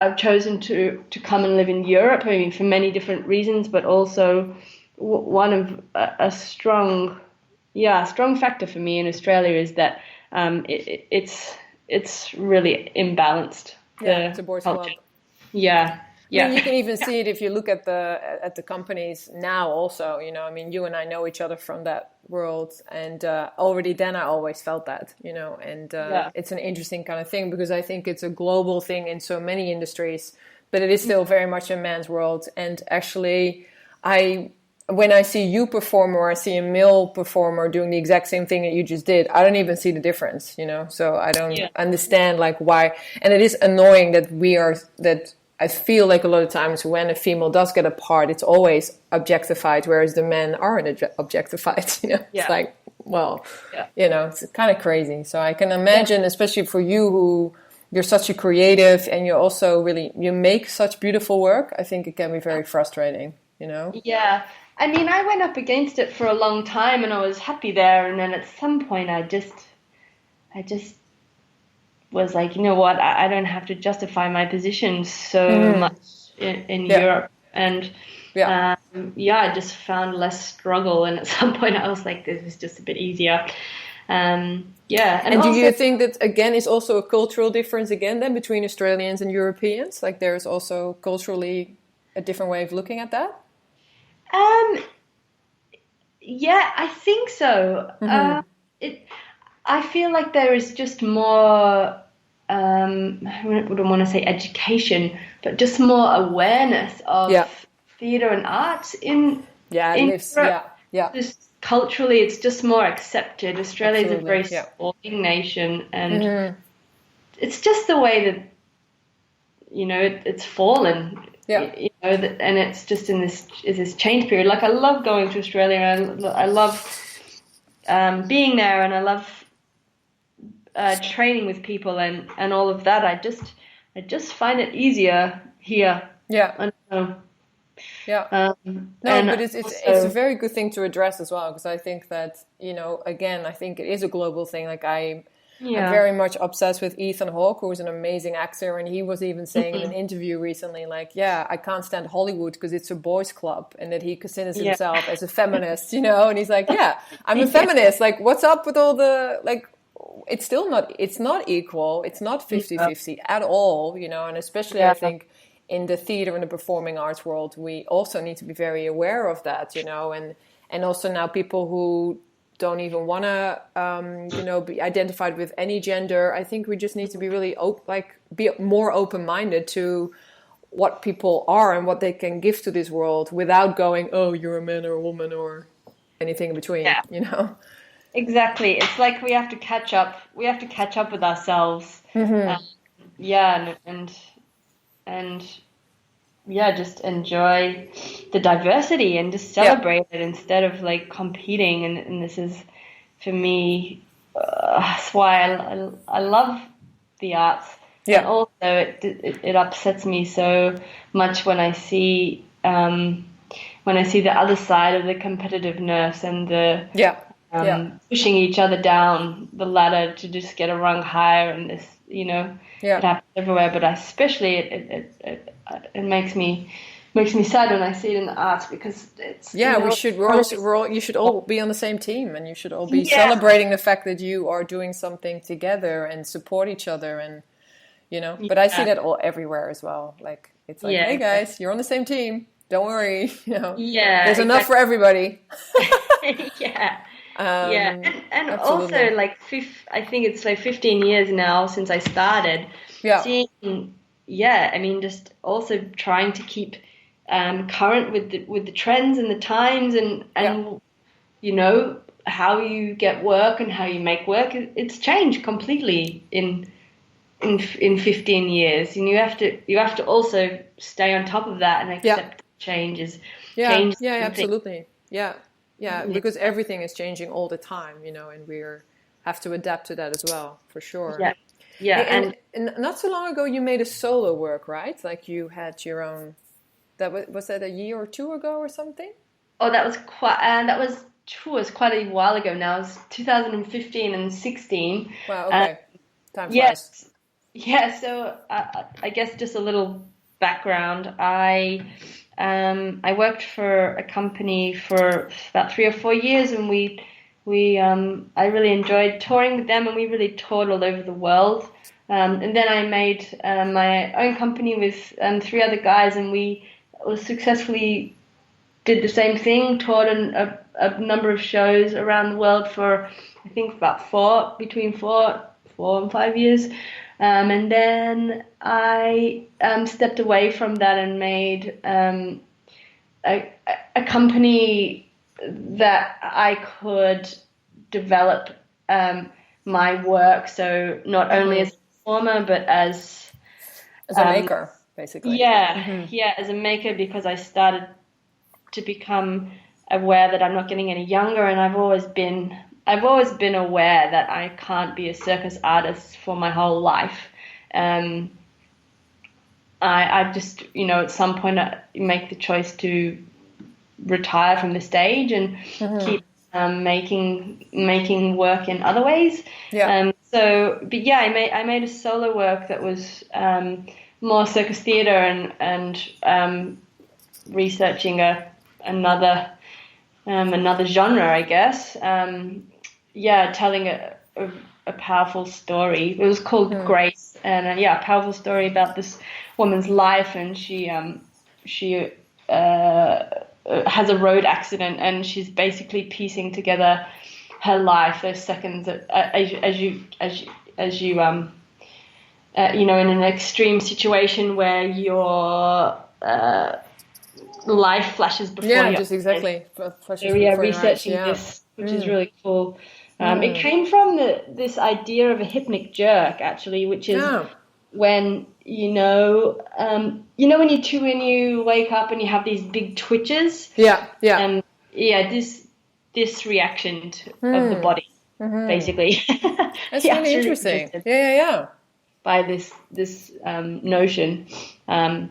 I've chosen to come and live in Europe. I mean, for many different reasons, but also one of a strong, yeah, strong factor for me in Australia is that it's really imbalanced, Yeah, it's the a boys' culture. club. Yeah, I mean, yeah, you can even see it if you look at the companies now. Also, I mean, you and I know each other from that world, and already then I always felt that, and yeah, it's an interesting kind of thing because I think it's a global thing in so many industries, but it is still very much a man's world. And actually, I when I see you perform or I see a male performer doing the exact same thing that you just did, I don't even see the difference, So I don't yeah, understand like why. And it is annoying that I feel like a lot of times when a female does get a part, it's always objectified, whereas the men aren't objectified. It's yeah, like, well, yeah. it's kind of crazy. So I can imagine, especially for you who you're such a creative and you also really, you make such beautiful work. I think it can be very frustrating. Yeah. I mean, I went up against it for a long time and I was happy there. And then at some point, I just was like, you know what? I don't have to justify my position so Hmm. much in Yeah. Europe. And Yeah. yeah, I just found less struggle. And at some point, I was like, this is just a bit easier. Yeah. And And do also, you think that again is also a cultural difference again then between Australians and Europeans? Like there's also culturally a different way of looking at that? um, yeah, I think so. Hmm. It, I feel like there is just more, I wouldn't want to say education, but just more awareness of Yeah. theatre and arts Yeah, it in lives. Europe. Yeah. Yeah. Just culturally, it's just more accepted. Australia is a Absolutely. very Yeah. sporting nation, and Hmm. it's just the way that it's fallen. Yeah. And it's just in this change period. Like I love going to Australia, and I love being there, and I love training with people and all of that. I just find it easier here. Yeah. I don't know. Yeah. No, And but it's a also, very good thing to address as well because I think that again I think it is a global thing. Like I'm yeah, very much obsessed with Ethan Hawke, who's an amazing actor, and he was even saying in an mhm, interview recently, like, yeah, I can't stand Hollywood because it's a boys' club, and that he considers yeah, himself as a feminist. And he's like, yeah, I'm a yeah, feminist. Like, what's up with all the like? It's not equal. It's not yeah, 50-50 at all. And especially I yeah, think in the theater and the performing arts world, we also need to be very aware of that. And also now people who don't even want to, be identified with any gender. I think we just need to be really be more open-minded to what people are and what they can give to this world without going, oh, you're a man or a woman or anything in between. yeah. Exactly. It's like we have to catch up. We have to catch up with ourselves. Uh, yeah, and yeah, just enjoy the diversity and just Yeah, celebrate it instead of like competing. And this is for me, that's why I love the arts. And yeah, also, it upsets me so much when I see the other side of the competitiveness and the yeah, yeah, pushing each other down the ladder to just get a rung higher, and this, yeah. it happens everywhere. But especially, it makes me sad when I see it in the arts because it's, Yeah, we should. You should all be on the same team, and you should all be yeah, celebrating the fact that you are doing something together and support each other, and. But I see yeah, that all everywhere as well. Like it's like, yeah, hey exactly. guys, you're on the same team. Don't worry. Yeah, There's enough for exactly. everybody. Yeah. Yeah, and also Absolutely. like I think it's like 15 years now since I started Yeah, seeing. Yeah, I mean, just also trying to keep current with the trends and the times and yeah, how you get work and how you make work. It's changed completely in 15 years, and you have to also stay on top of that and yeah, accept changes yeah, changes yeah, and things. absolutely. Yeah, yeah, because everything is changing all the time, and we're have to adapt to that as well, for sure. Yeah, yeah, Hey, and, and and not so long ago, you made a solo work, right? Like you had your own. Was that a year or two ago or something? oh, that was quite a while ago now. It was 2015 and 16. Wow. Uh, Okay. Time flies. yes, Yeah, so I guess just a little background. I worked for a company for about 3 or 4 years, and I really enjoyed touring with them, and we really toured all over the world. And then I made my own company with three other guys, and we successfully did the same thing, toured a number of shows around the world for I think about between 4 and 5 years. And then I stepped away from that and made a, a company that I could develop my work. So not only as a performer, but as a maker, basically. Yeah, as a maker, because I started to become aware that I'm not getting any younger, and I've always been aware that I can't be a circus artist for my whole life. I just, at some point I make the choice to retire from the stage and keep making work in other ways. Yeah. But yeah, I made a solo work that was more circus theater and researching another genre, I guess. Telling a powerful story. It was called Grace, and a powerful story about this woman's life, and she has a road accident, and she's basically piecing together her life. Those seconds as you in an extreme situation where your life flashes before you. Yeah, just exactly. Researching this, which is really cool. It came from this idea of a hypnic jerk, actually, which is when when you wake up and you have these big twitches. This reaction of the body, basically. That's really interesting. Yeah. By this notion. And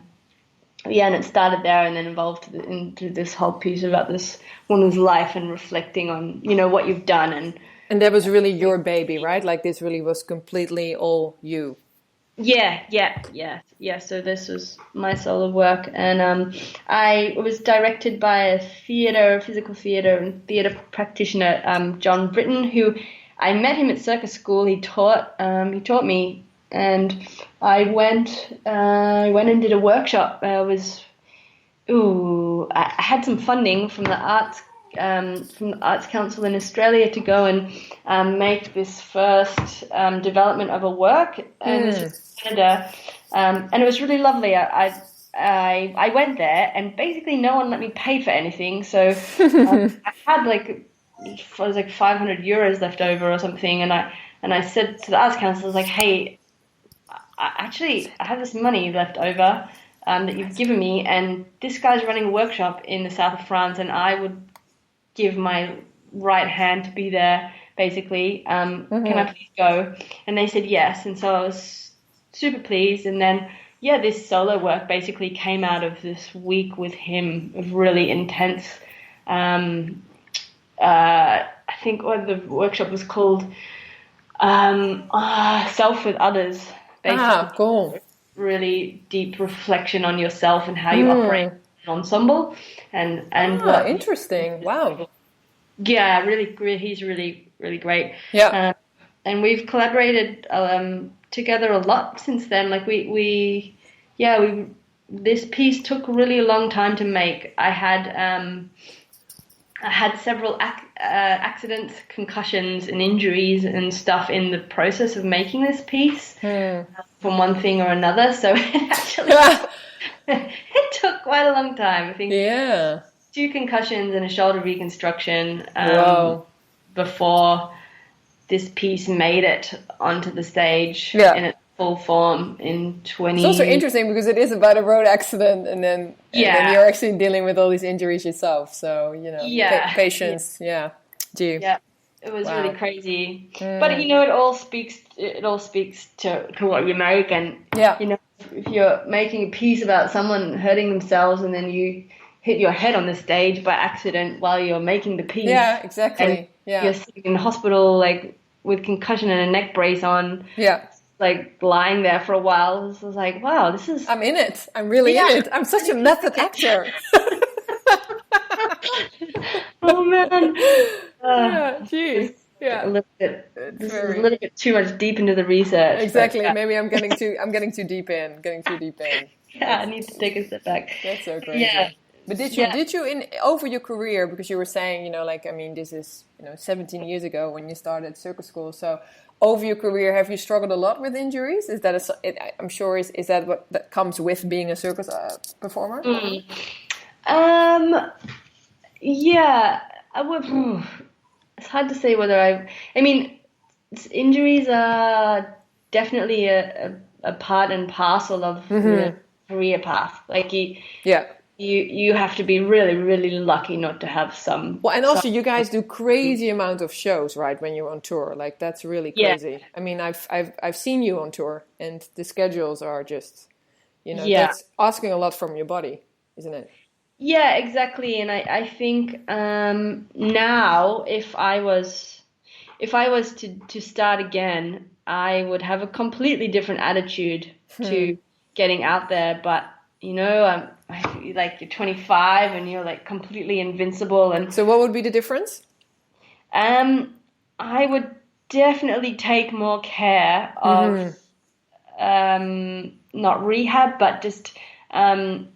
it started there and then evolved into this whole piece about this woman's life and reflecting on, what you've done. And that was really your baby, right? Like this really was completely all you. Yeah. So this was my solo work, and I was directed by a physical theater and theater practitioner, John Britton, who I met him at circus school. He taught me. And I went and did a workshop. I had some funding from the Arts Council in Australia to go and make this first development of a work, and this was in Canada, and it was really lovely. I went there, and basically no one let me pay for anything, so I had it was like 500 euros left over or something, and I said to the Arts Council, I was like, hey, I have this money left over that you've given me, and this guy's running a workshop in the south of France, and I would give my right hand to be there, basically. Can I please go? And they said yes, and so I was super pleased. And then, this solo work basically came out of this week with him of really intense. I think what the workshop was called, Self with Others. Basically, cool. Really deep reflection on yourself and how you operate in an ensemble, and what interesting. Wow. Yeah, really, he's really, really great. Yeah, and we've collaborated together a lot since then. Like this piece took really a long time to make. I had several accidents, concussions, and injuries and stuff in the process of making this piece from one thing or another. So it actually it took quite a long time. I think 2 concussions and a shoulder reconstruction before this piece made it onto the stage in its full form in 20. It's also interesting because it is about a road accident, and then you're actually dealing with all these injuries yourself. So patience. Yeah. It was really crazy, but it all speaks to what you make, and if you're making a piece about someone hurting themselves and then you hit your head on the stage by accident while you're making the piece. Yeah, exactly. And you're sitting in the hospital with concussion and a neck brace on. Yeah. like lying there for a while. I was like, wow, this is I'm in it. I'm really in it. I'm such a method actor. oh man. Yeah, gee. It's a Yeah. little bit. It's This is a very little bit too much deep into the research, but exactly. Maybe I'm getting too deep in. Getting too deep in. yeah, I need to take a step back. That's so Yeah, crazy. But yeah. did you in over your career, because you were saying, like, I mean, this is, 17 years ago when you started circus school. So over your career, have you struggled a lot with injuries? Is that I'm sure is that what that comes with being a circus performer? Mm. Um, yeah, I would. It's hard to say whether I mean, injuries are definitely a part and parcel of the career path. Like Yeah. you have to be really, really lucky not to have some. Well, and also you guys do crazy amount of shows, right? When you're on tour, like that's really Yeah, crazy. I mean, I've seen you on tour, and the schedules are just, yeah, that's asking a lot from your body, isn't it? yeah, exactly. And I think now if I was to start again, I would have a completely different attitude to getting out there. But I feel like you're 25 and you're like completely invincible, and So what would be the difference? um, I would definitely take more care of not rehab, but just um,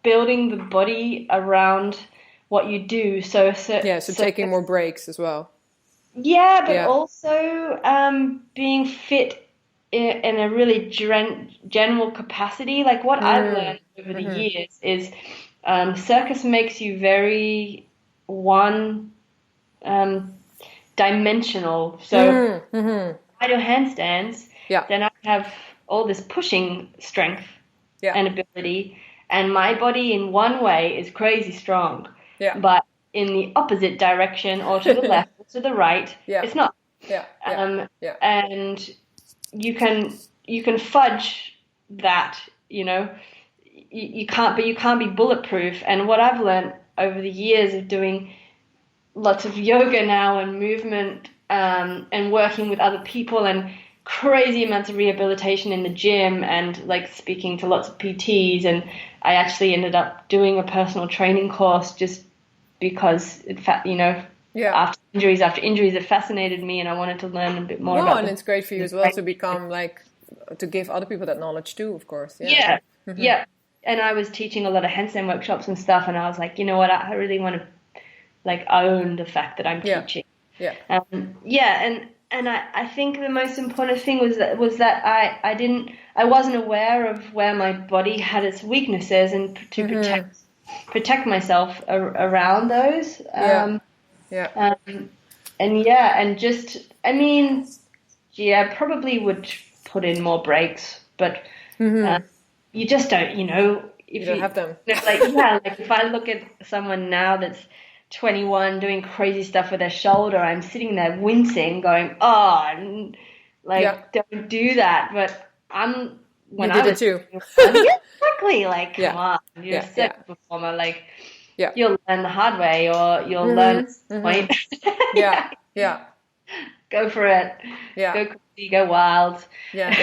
building the body around what you do. Yeah, so taking more breaks as well. yeah, but Yeah. also being fit in a really general capacity. Like what I've learned over the years is circus makes you very one um, dimensional. So I do handstands, Yeah. then I have all this pushing strength Yeah. and ability, and my body in one way is crazy strong, Yeah. but in the opposite direction or to the left or to the right, Yeah. it's not. Yeah. Yeah. Um, Yeah. and you can fudge that, you can't be bulletproof. And what I've learned over the years of doing lots of yoga now and movement and working with other people and crazy amounts of rehabilitation in the gym and like speaking to lots of PTs, and I actually ended up doing a personal training course just because Yeah. after injuries it fascinated me and I wanted to learn a bit more No, about and the it's great for you as well to become like to give other people that knowledge too, of course. Yeah. yeah, yeah. And I was teaching a lot of handstand workshops and stuff, and I was like, you know what, I really want to like own the fact that I'm Yeah. teaching. Yeah. Yeah, and I think the most important thing was that I wasn't aware of where my body had its weaknesses and to protect myself around those. Yeah. Yeah. And yeah, and just I mean, yeah, I probably would put in more breaks, but you just don't, You if don't have them. like yeah, like if I look at someone now that's 21 doing crazy stuff with their shoulder, I'm sitting there wincing, going, "Oh, Yeah. like don't do that." But You when I did it was too. yeah, exactly, like come Yeah. on, you're a Yeah. Yeah. circus performer, like Yeah. you'll learn the hard way, or you'll learn at some point. Yeah. Yeah. Go for it, Yeah. go crazy, go wild. Yeah.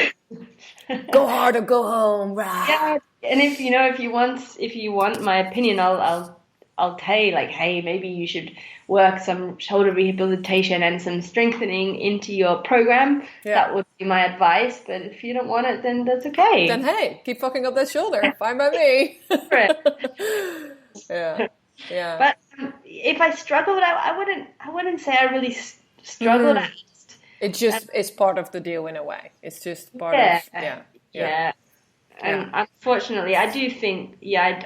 Go hard or go home. Rah. Yeah, and if you want my opinion, I'll tell you like, hey, maybe you should work some shoulder rehabilitation and some strengthening into your program. Yeah. That would be my advice. But if you don't want it, then that's Then okay. hey, keep fucking up that shoulder. Fine by me. Yeah. Yeah. But if I struggled, I wouldn't say I really struggled. I just, It's part of the deal in a way. It's just part yeah, of yeah. yeah. And unfortunately, I do think, yeah,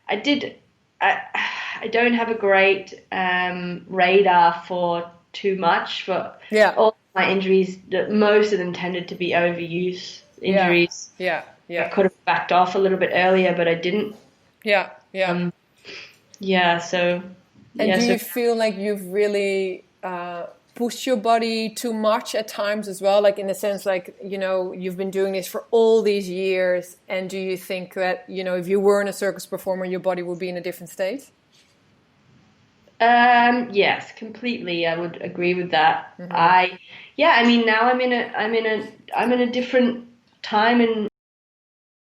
I did. I don't have a great radar for too much for all my injuries. Most of them tended to be overuse injuries. Yeah. Yeah. I could have backed off a little bit earlier, but I didn't. Yeah. Yeah. Yeah. So. And Yeah. do So you feel like you've really pushed your body too much at times as well? Like in the sense, like, you've been doing this for all these years. And do you think that, if you weren't a circus performer, your body would be in a different state? Yes, completely. I would agree with that. Mm-hmm. Yeah, I mean, now I'm in a different time in